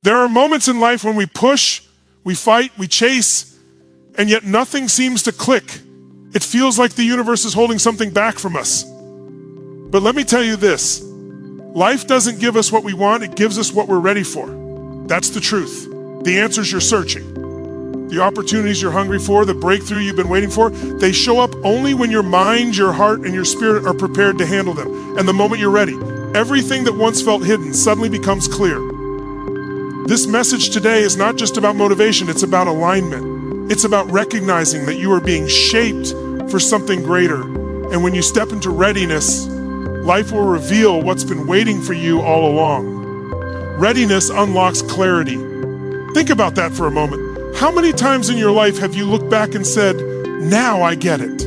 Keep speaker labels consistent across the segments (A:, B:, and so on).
A: There are moments in life when we push, we fight, we chase, and yet nothing seems to click. It feels like the universe is holding something back from us. But let me tell you this, life doesn't give us what we want, it gives us what we're ready for. That's the truth. The answers you're searching. The opportunities you're hungry for, the breakthrough you've been waiting for, they show up only when your mind, your heart, and your spirit are prepared to handle them. And the moment you're ready, everything that once felt hidden suddenly becomes clear. This message today is not just about motivation, it's about alignment. It's about recognizing that you are being shaped for something greater. And when you step into readiness, life will reveal what's been waiting for you all along. Readiness unlocks clarity. Think about that for a moment. How many times in your life have you looked back and said, now I get it?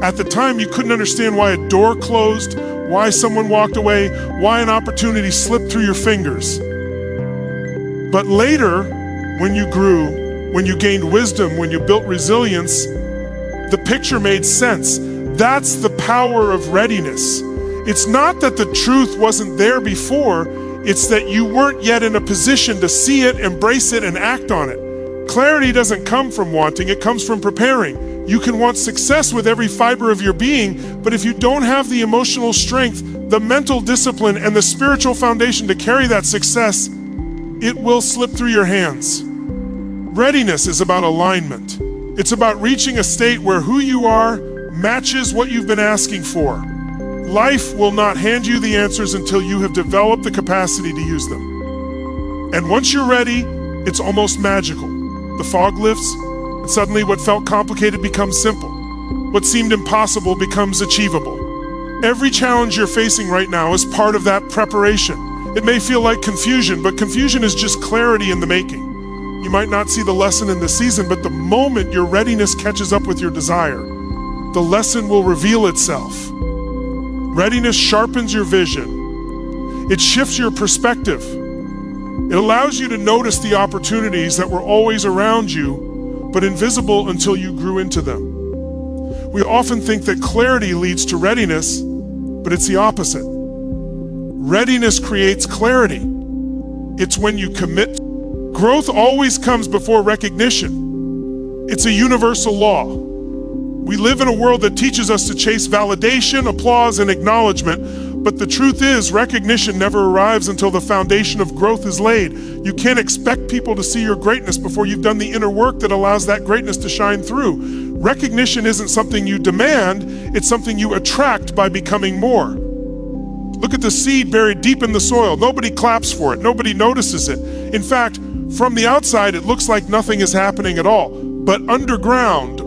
A: At the time, you couldn't understand why a door closed, why someone walked away, why an opportunity slipped through your fingers. But later, when you grew, when you gained wisdom, when you built resilience, the picture made sense. That's the power of readiness. It's not that the truth wasn't there before, it's that you weren't yet in a position to see it, embrace it, and act on it. Clarity doesn't come from wanting, it comes from preparing. You can want success with every fiber of your being, but if you don't have the emotional strength, the mental discipline, and the spiritual foundation to carry that success, it will slip through your hands. Readiness is about alignment. It's about reaching a state where who you are matches what you've been asking for. Life will not hand you the answers until you have developed the capacity to use them. And once you're ready, it's almost magical. The fog lifts, and suddenly what felt complicated becomes simple. What seemed impossible becomes achievable. Every challenge you're facing right now is part of that preparation. It may feel like confusion, but confusion is just clarity in the making. You might not see the lesson in the season, but the moment your readiness catches up with your desire, the lesson will reveal itself. Readiness sharpens your vision. It shifts your perspective. It allows you to notice the opportunities that were always around you, but invisible until you grew into them. We often think that clarity leads to readiness, but it's the opposite. Readiness creates clarity. It's when you commit. Growth always comes before recognition. It's a universal law. We live in a world that teaches us to chase validation, applause, and acknowledgement, but the truth is recognition never arrives until the foundation of growth is laid. You can't expect people to see your greatness before you've done the inner work that allows that greatness to shine through. Recognition isn't something you demand, it's something you attract by becoming more. Look at the seed buried deep in the soil. Nobody claps for it. Nobody notices it. In fact, from the outside, it looks like nothing is happening at all. But underground,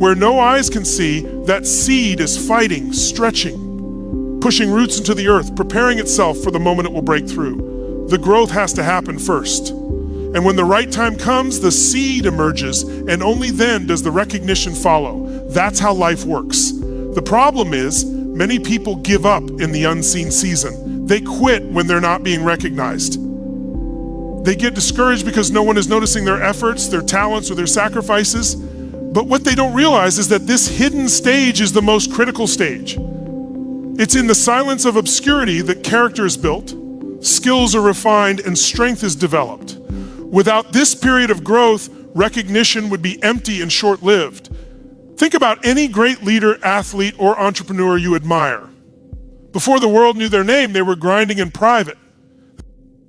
A: where no eyes can see, that seed is fighting, stretching, pushing roots into the earth, preparing itself for the moment it will break through. The growth has to happen first. And when the right time comes, the seed emerges, and only then does the recognition follow. That's how life works. The problem is, many people give up in the unseen season. They quit when they're not being recognized. They get discouraged because no one is noticing their efforts, their talents, or their sacrifices. But what they don't realize is that this hidden stage is the most critical stage. It's in the silence of obscurity that character is built, skills are refined, and strength is developed. Without this period of growth, recognition would be empty and short-lived. Think about any great leader, athlete, or entrepreneur you admire. Before the world knew their name, they were grinding in private.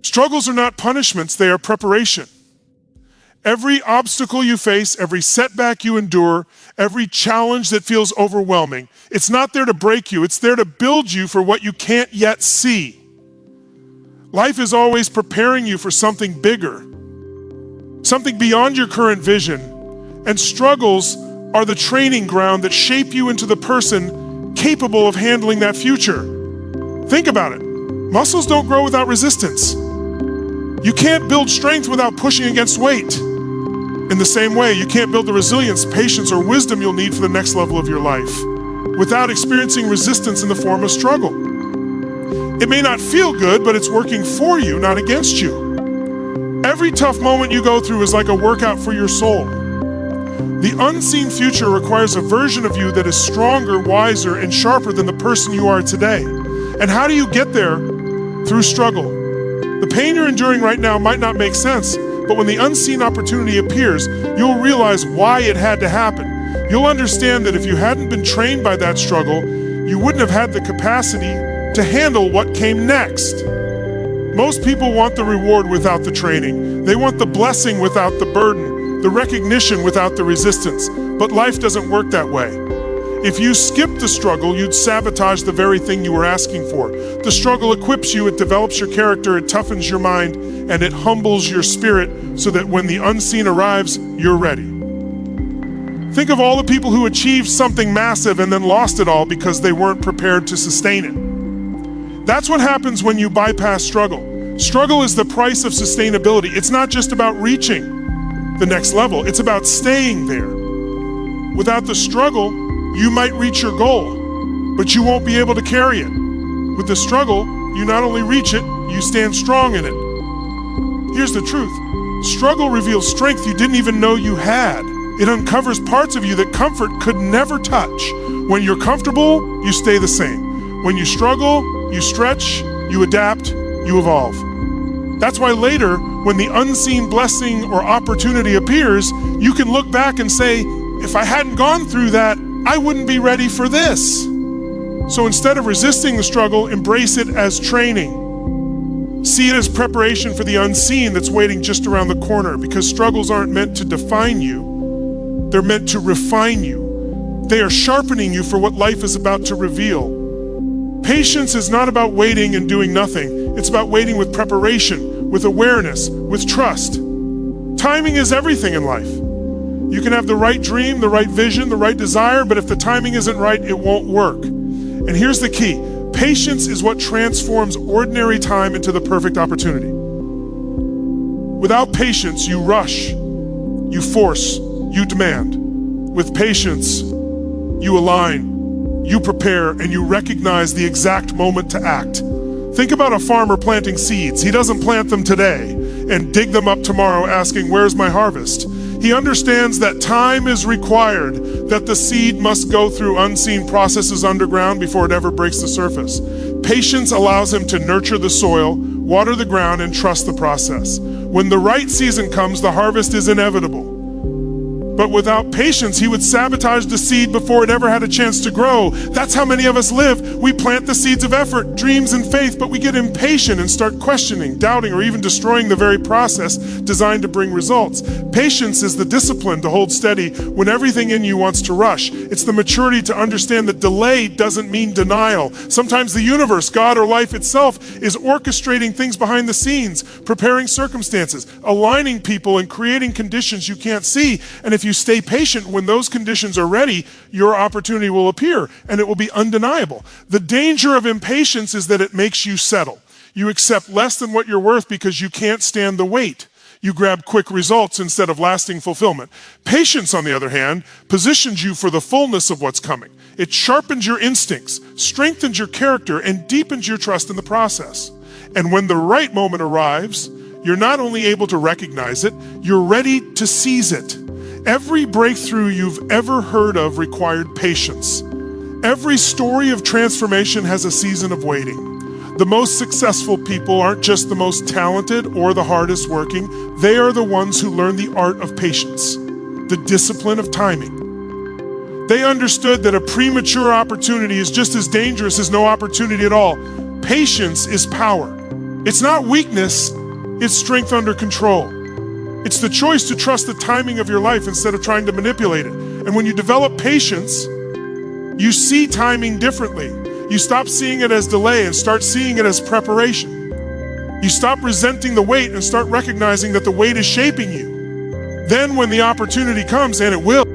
A: Struggles are not punishments, they are preparation. Every obstacle you face, every setback you endure, every challenge that feels overwhelming, it's not there to break you, it's there to build you for what you can't yet see. Life is always preparing you for something bigger, something beyond your current vision, and struggles are the training ground that shape you into the person capable of handling that future. Think about it. Muscles don't grow without resistance. You can't build strength without pushing against weight. In the same way, you can't build the resilience, patience, or wisdom you'll need for the next level of your life without experiencing resistance in the form of struggle. It may not feel good, but it's working for you, not against you. Every tough moment you go through is like a workout for your soul. The unseen future requires a version of you that is stronger, wiser, and sharper than the person you are today. And how do you get there? Through struggle. The pain you're enduring right now might not make sense, but when the unseen opportunity appears, you'll realize why it had to happen. You'll understand that if you hadn't been trained by that struggle, you wouldn't have had the capacity to handle what came next. Most people want the reward without the training. They want the blessing without the burden, the recognition without the resistance. But life doesn't work that way. If you skipped the struggle, you'd sabotage the very thing you were asking for. The struggle equips you, it develops your character, it toughens your mind, and it humbles your spirit so that when the unseen arrives, you're ready. Think of all the people who achieved something massive and then lost it all because they weren't prepared to sustain it. That's what happens when you bypass struggle. Struggle is the price of sustainability. It's not just about reaching the next level, it's about staying there. Without the struggle, you might reach your goal, but you won't be able to carry it. With the struggle, you not only reach it, you stand strong in it. Here's the truth. Struggle reveals strength you didn't even know you had. It uncovers parts of you that comfort could never touch. When you're comfortable, you stay the same. When you struggle, you stretch, you adapt, you evolve. That's why later, when the unseen blessing or opportunity appears, you can look back and say, if I hadn't gone through that, I wouldn't be ready for this. So instead of resisting the struggle, embrace it as training. See it as preparation for the unseen that's waiting just around the corner, because struggles aren't meant to define you. They're meant to refine you. They are sharpening you for what life is about to reveal. Patience is not about waiting and doing nothing. It's about waiting with preparation, with awareness, with trust. Timing is everything in life. You can have the right dream, the right vision, the right desire, but if the timing isn't right, it won't work. And here's the key. Patience is what transforms ordinary time into the perfect opportunity. Without patience, you rush, you force, you demand. With patience, you align, you prepare, and you recognize the exact moment to act. Think about a farmer planting seeds. He doesn't plant them today and dig them up tomorrow asking, where's my harvest? He understands that time is required, that the seed must go through unseen processes underground before it ever breaks the surface. Patience allows him to nurture the soil, water the ground, and trust the process. When the right season comes, the harvest is inevitable. But without patience, he would sabotage the seed before it ever had a chance to grow. That's how many of us live. We plant the seeds of effort, dreams, and faith, but we get impatient and start questioning, doubting, or even destroying the very process designed to bring results. Patience is the discipline to hold steady when everything in you wants to rush. It's the maturity to understand that delay doesn't mean denial. Sometimes the universe, God, or life itself is orchestrating things behind the scenes, preparing circumstances, aligning people, and creating conditions you can't see. And if you stay patient, when those conditions are ready, your opportunity will appear, and it will be undeniable. The danger of impatience is that it makes you settle. You accept less than what you're worth because you can't stand the wait. You grab quick results instead of lasting fulfillment. Patience, on the other hand, positions you for the fullness of what's coming. It sharpens your instincts, strengthens your character, and deepens your trust in the process. And when the right moment arrives, you're not only able to recognize it, you're ready to seize it. Every breakthrough you've ever heard of required patience. Every story of transformation has a season of waiting. The most successful people aren't just the most talented or the hardest working. They are the ones who learn the art of patience, the discipline of timing. They understood that a premature opportunity is just as dangerous as no opportunity at all. Patience is power. It's not weakness, it's strength under control. It's the choice to trust the timing of your life instead of trying to manipulate it. And when you develop patience, you see timing differently. You stop seeing it as delay and start seeing it as preparation. You stop resenting the wait and start recognizing that the wait is shaping you. Then when the opportunity comes, and it will,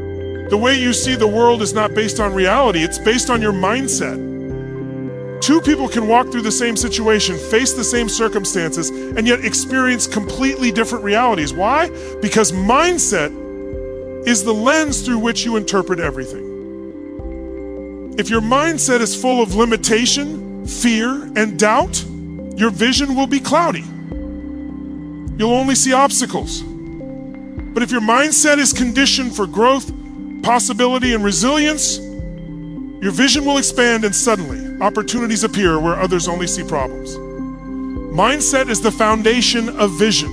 A: the way you see the world is not based on reality, it's based on your mindset. Two people can walk through the same situation, face the same circumstances, and yet experience completely different realities. Why? Because mindset is the lens through which you interpret everything. If your mindset is full of limitation, fear, and doubt, your vision will be cloudy. You'll only see obstacles. But if your mindset is conditioned for growth, possibility, and resilience, your vision will expand, and suddenly opportunities appear where others only see problems. Mindset is the foundation of vision.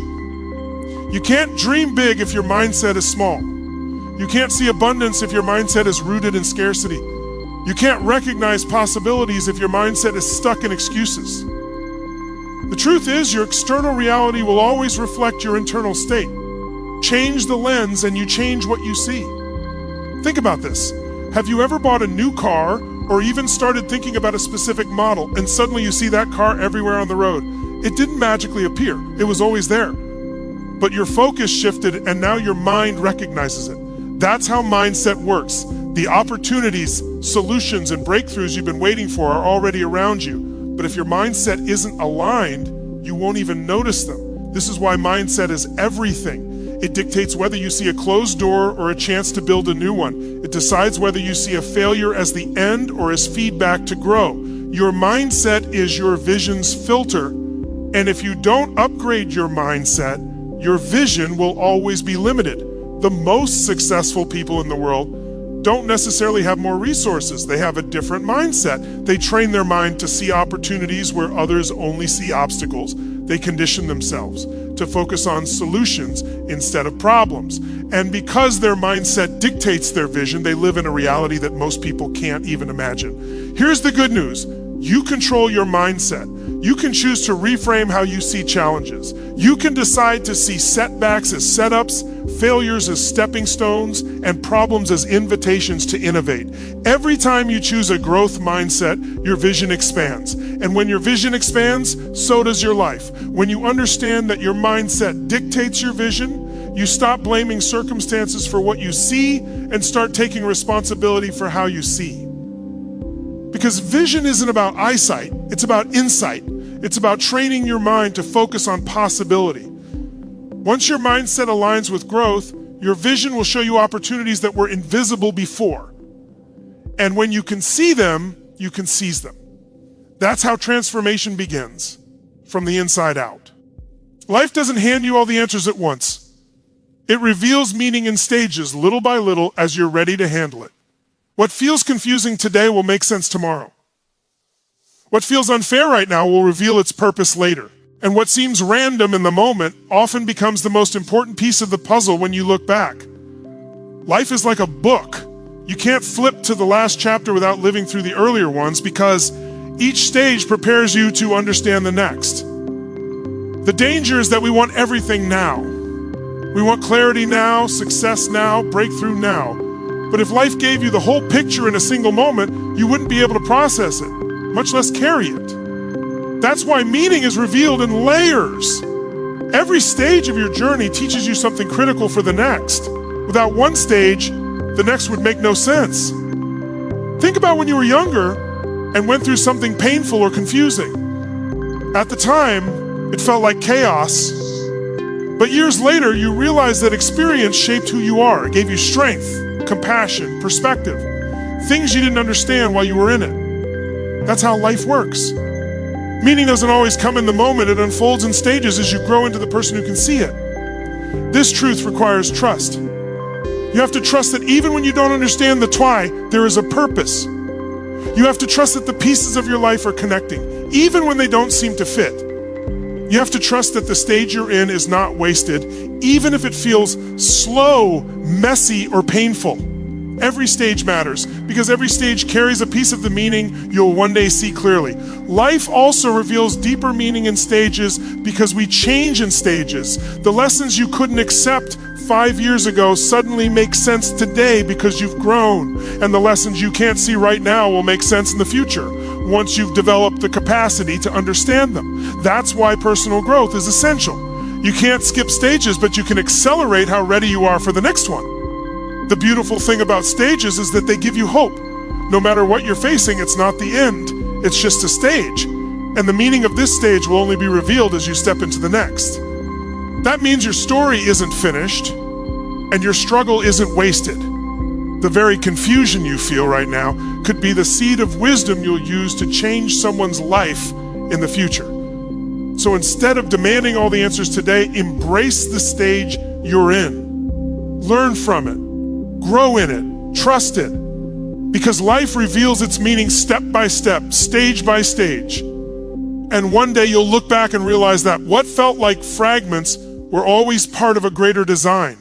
A: You can't dream big if your mindset is small. You can't see abundance if your mindset is rooted in scarcity. You can't recognize possibilities if your mindset is stuck in excuses. The truth is, your external reality will always reflect your internal state. Change the lens and you change what you see. Think about this. Have you ever bought a new car or even started thinking about a specific model and suddenly you see that car everywhere on the road? It didn't magically appear. It was always there. But your focus shifted and now your mind recognizes it. That's how mindset works. The opportunities, solutions, and breakthroughs you've been waiting for are already around you. But if your mindset isn't aligned, you won't even notice them. This is why mindset is everything. It dictates whether you see a closed door or a chance to build a new one. It decides whether you see a failure as the end or as feedback to grow. Your mindset is your vision's filter. And if you don't upgrade your mindset, your vision will always be limited. The most successful people in the world don't necessarily have more resources. They have a different mindset. They train their mind to see opportunities where others only see obstacles. They condition themselves to focus on solutions instead of problems. And because their mindset dictates their vision, they live in a reality that most people can't even imagine. Here's the good news. You control your mindset. You can choose to reframe how you see challenges. You can decide to see setbacks as setups, failures as stepping stones, and problems as invitations to innovate. Every time you choose a growth mindset, your vision expands. And when your vision expands, so does your life. When you understand that your mindset dictates your vision, you stop blaming circumstances for what you see and start taking responsibility for how you see. Because vision isn't about eyesight, it's about insight. It's about training your mind to focus on possibility. Once your mindset aligns with growth, your vision will show you opportunities that were invisible before. And when you can see them, you can seize them. That's how transformation begins, from the inside out. Life doesn't hand you all the answers at once. It reveals meaning in stages, little by little, as you're ready to handle it. What feels confusing today will make sense tomorrow. What feels unfair right now will reveal its purpose later. And what seems random in the moment often becomes the most important piece of the puzzle when you look back. Life is like a book. You can't flip to the last chapter without living through the earlier ones because each stage prepares you to understand the next. The danger is that we want everything now. We want clarity now, success now, breakthrough now. But if life gave you the whole picture in a single moment, you wouldn't be able to process it, much less carry it. That's why meaning is revealed in layers. Every stage of your journey teaches you something critical for the next. Without one stage, the next would make no sense. Think about when you were younger and went through something painful or confusing. At the time, it felt like chaos. But years later, you realized that experience shaped who you are. It gave you strength, compassion, perspective, things you didn't understand while you were in it. That's how life works. Meaning doesn't always come in the moment. It unfolds in stages as you grow into the person who can see it. This truth requires trust. You have to trust that even when you don't understand the why, there is a purpose. You have to trust that the pieces of your life are connecting, even when they don't seem to fit. You have to trust that the stage you're in is not wasted, even if it feels slow, messy, or painful. Every stage matters, because every stage carries a piece of the meaning you'll one day see clearly. Life also reveals deeper meaning in stages because we change in stages. The lessons you couldn't accept 5 years ago suddenly make sense today because you've grown, and the lessons you can't see right now will make sense in the future once you've developed the capacity to understand them. That's why personal growth is essential. You can't skip stages, but you can accelerate how ready you are for the next one. The beautiful thing about stages is that they give you hope. No matter what you're facing, it's not the end. It's just a stage. And the meaning of this stage will only be revealed as you step into the next. That means your story isn't finished, and your struggle isn't wasted. The very confusion you feel right now could be the seed of wisdom you'll use to change someone's life in the future. So instead of demanding all the answers today, embrace the stage you're in. Learn from it, grow in it, trust it, because life reveals its meaning step by step, stage by stage. And one day you'll look back and realize that what felt like fragments were always part of a greater design.